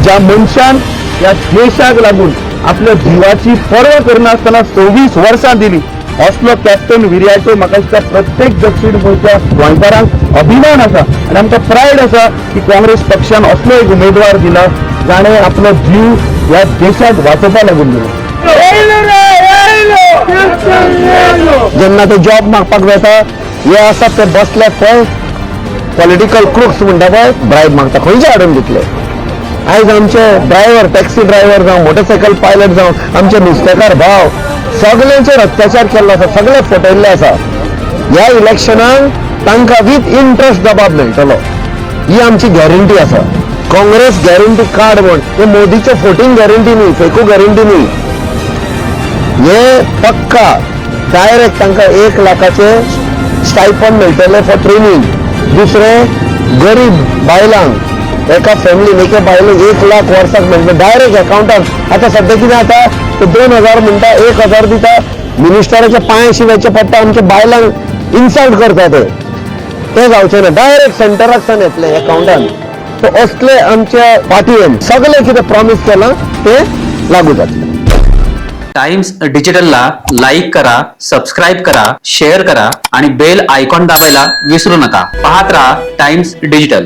ज्या मनशान या देशाक लागून आपल्या जीवाची पर्वा करनासतना 26 वर्सां दिली असलो कॅप्टन विर्याचो म्हाका दिसता प्रत्येक दक्षिण गोंयच्या गोंयकारांक अभिमान आसा आनी आमकां प्रायड आसा की काँग्रेस पक्षान असलो एक उमेदवार दिला जाणे आपलो जीव ह्या देशाक वाचोवपाक लागून दिलो. जेन्ना ते जॉब मागपाक वता हे आसा ते बसले खंय पॉलिटिकल क्रुक्स म्हणटा पळय ब्रायब मागता खंयचे हाडून दितले. आयज आमचे ड्रायव्हर टॅक्सी ड्रायव्हर जावं मोटरसायकल पायलट जावं आमचे नुस्तेकार भाव सगळ्यांचेर अत्याचार केल्लो आसा सगळे फटयल्ले आसा. ह्या इलेक्शनाक तांकां विथ इंट्रस्ट जबाब मेळटलो ही आमची गॅरंटी आसा. काँग्रेस गॅरंटी कार्ड म्हण हे मोदीचे फोटींग गॅरंटी न्ही फेकू गॅरंटी न्ही. हे पक्का डायरेक्ट तांकां 1 लाखाचे स्टायपंड मेळटले फॉर ट्रेनिंग. दुसरें गरीब बायलांक एका फॅमिलीन एका बायलेक 1 लाख वर्साक मेळटले डायरेक्ट अकाउंटांत. आतां सद्या कितें जाता ते 2000 म्हणटा 1000 दिता मिनिस्टराच्या पांय शिवायचे पडटा आमच्या बायलांक इन्सल्ट करता ते जावचें ना डायरेक्ट सेंटराक सान येतले अकाउंटांत. सो असले आमच्या पार्टीन सगळे कितें प्रॉमिस केलां ते लागू जातले. टाइम्स डिजिटलला लाईक करा, सबस्क्राईब करा, शेअर करा आणि बेल आयकॉन दाबायला विसरू नका. पाहत रहा टाइम्स डिजिटल.